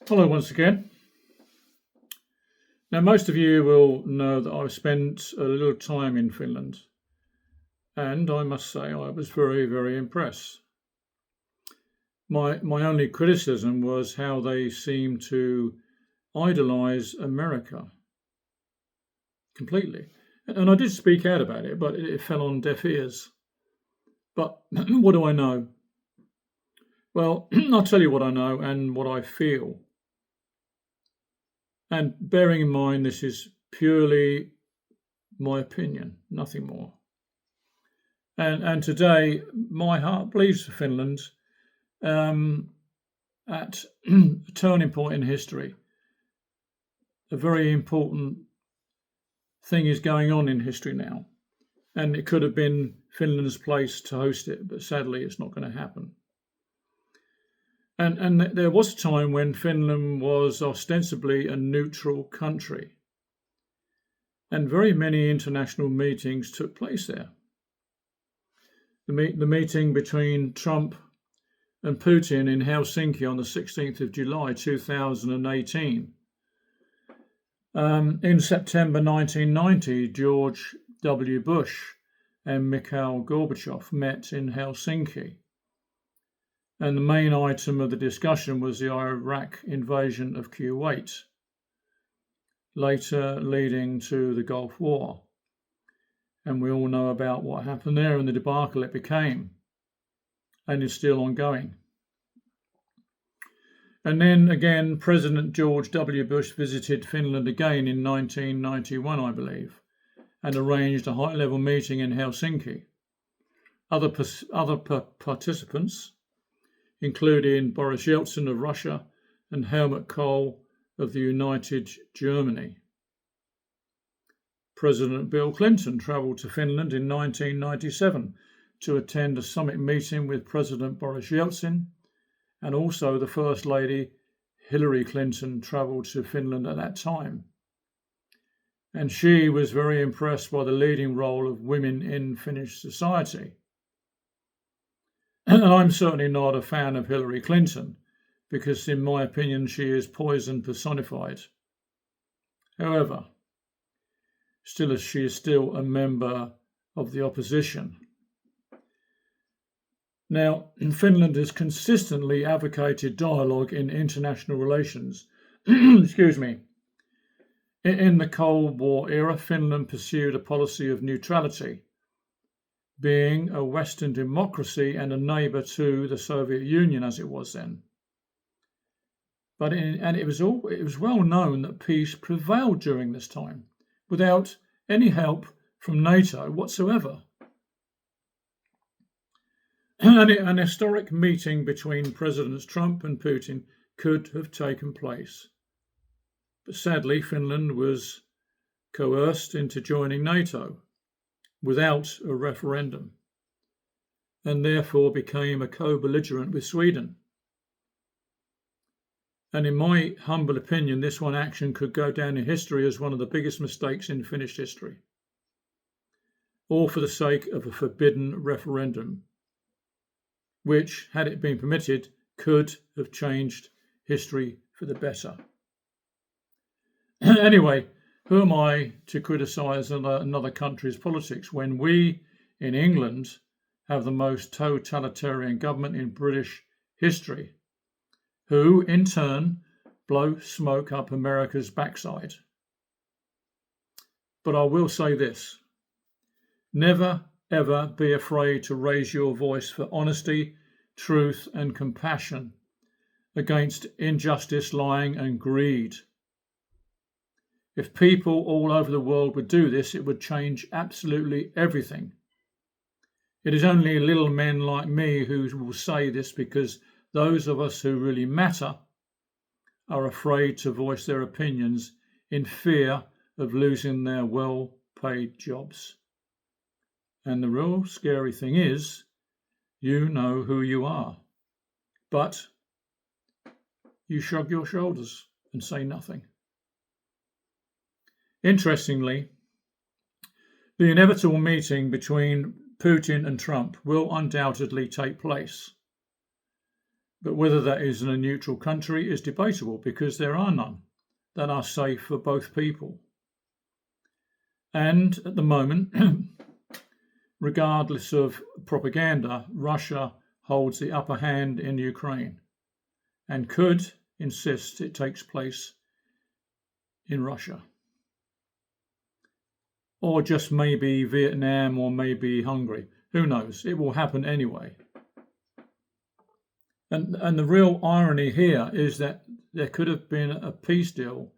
Hello once again. Now, most of you will know that I've spent a little time in Finland, and I must say I was very, very impressed. My only criticism was how they seem to idolise America completely. And I did speak out about it, but it fell on deaf ears. But what do I know? Well, I'll tell you what I know and what I feel. And bearing in mind, this is purely my opinion, nothing more. And today, my heart bleeds for Finland at a turning point in history. A very important thing is going on in history now. And it could have been Finland's place to host it, but sadly, it's not going to happen. And there was a time when Finland was ostensibly a neutral country, and very many international meetings took place there. The meeting between Trump and Putin in Helsinki on the 16th of July 2018. In September 1990, George W. Bush and Mikhail Gorbachev met in Helsinki. And the main item of the discussion was the Iraq invasion of Kuwait, later leading to the Gulf War. And we all know about what happened there and the debacle it became, and is still ongoing. And then again, President George W. Bush visited Finland again in 1991, I believe, and arranged a high-level meeting in Helsinki. Other participants including Boris Yeltsin of Russia and Helmut Kohl of the United Germany. President Bill Clinton travelled to Finland in 1997 to attend a summit meeting with President Boris Yeltsin, and also the First Lady Hillary Clinton travelled to Finland at that time. And she was very impressed by the leading role of women in Finnish society. And I'm certainly not a fan of Hillary Clinton, because in my opinion she is poison personified. However, she is still a member of the opposition. Now, Finland has consistently advocated dialogue in international relations. Excuse me. In the Cold War era, Finland pursued a policy of neutrality, being a Western democracy and a neighbour to the Soviet Union as it was then. But it was well known that peace prevailed during this time, without any help from NATO whatsoever. An historic meeting between Presidents Trump and Putin could have taken place. But sadly, Finland was coerced into joining NATO without a referendum, and therefore became a co-belligerent with Sweden. And in my humble opinion, this one action could go down in history as one of the biggest mistakes in Finnish history, all for the sake of a forbidden referendum, which, had it been permitted, could have changed history for the better. Anyway, who am I to criticise another country's politics when we in England have the most totalitarian government in British history, who in turn blow smoke up America's backside? But I will say this: never ever be afraid to raise your voice for honesty, truth and compassion against injustice, lying and greed. If people all over the world would do this, it would change absolutely everything. It is only little men like me who will say this, because those of us who really matter are afraid to voice their opinions in fear of losing their well-paid jobs. And the real scary thing is, you know who you are, but you shrug your shoulders and say nothing. Interestingly, the inevitable meeting between Putin and Trump will undoubtedly take place. But whether that is in a neutral country is debatable, because there are none that are safe for both people. And at the moment, regardless of propaganda, Russia holds the upper hand in Ukraine and could insist it takes place in Russia. Or just maybe Vietnam or maybe Hungary. Who knows? It will happen anyway. And the real irony here is that there could have been a peace deal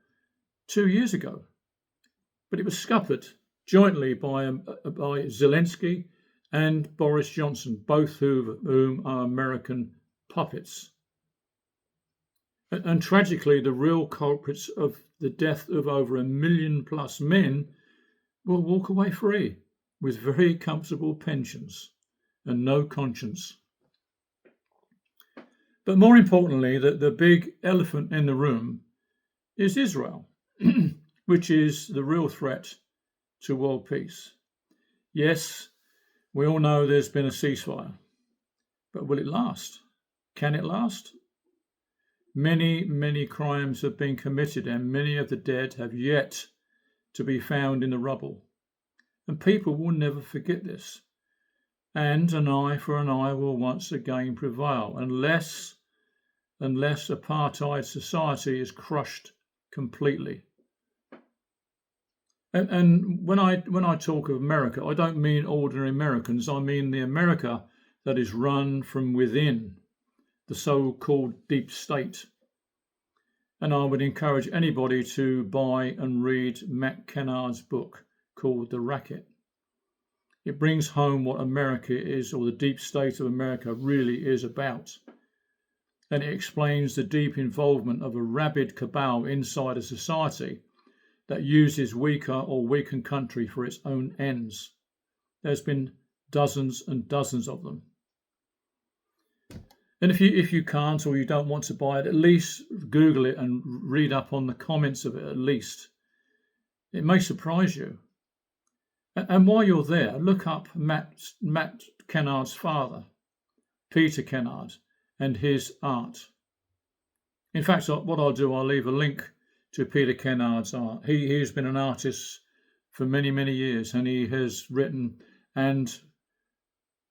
2 years ago, but it was scuppered jointly by Zelensky and Boris Johnson, both of whom are American puppets. And tragically, the real culprits of the death of over 1 million plus men will walk away free with very comfortable pensions and no conscience. But more importantly, the big elephant in the room is Israel, which is the real threat to world peace. Yes, we all know there's been a ceasefire, but will it last? Can it last? Many, many crimes have been committed, and many of the dead have yet to be found in the rubble. And people will never forget this. And an eye for an eye will once again prevail, unless apartheid society is crushed completely. And when I talk of America, I don't mean ordinary Americans. I mean the America that is run from within, the so-called deep state. And I would encourage anybody to buy and read Matt Kennard's book called The Racket. It brings home what America is, or the deep state of America really is about. And it explains the deep involvement of a rabid cabal inside a society that uses weaker or weakened country for its own ends. There's been dozens and dozens of them. And if you can't or you don't want to buy it, at least Google it and read up on the comments of it at least. It may surprise you. And while you're there, look up Matt Kennard's father, Peter Kennard, and his art. In fact, what I'll do, I'll leave a link to Peter Kennard's art. He's been an artist for many, many years, and he has written and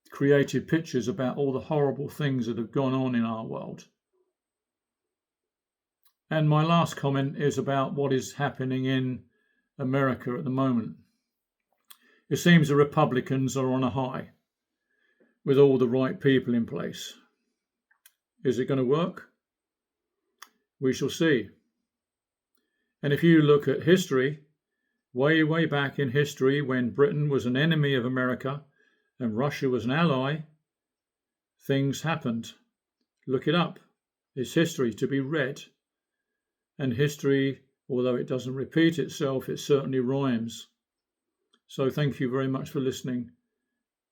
created pictures about all the horrible things that have gone on in our world. And my last comment is about what is happening in America at the moment. It seems the Republicans are on a high with all the right people in place. Is it going to work? We shall see. And if you look at history, way, way back in history, when Britain was an enemy of America and Russia was an ally, things happened. Look it up. It's history to be read. And history, although it doesn't repeat itself, it certainly rhymes. So thank you very much for listening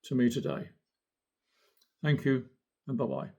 to me today. Thank you, and bye-bye.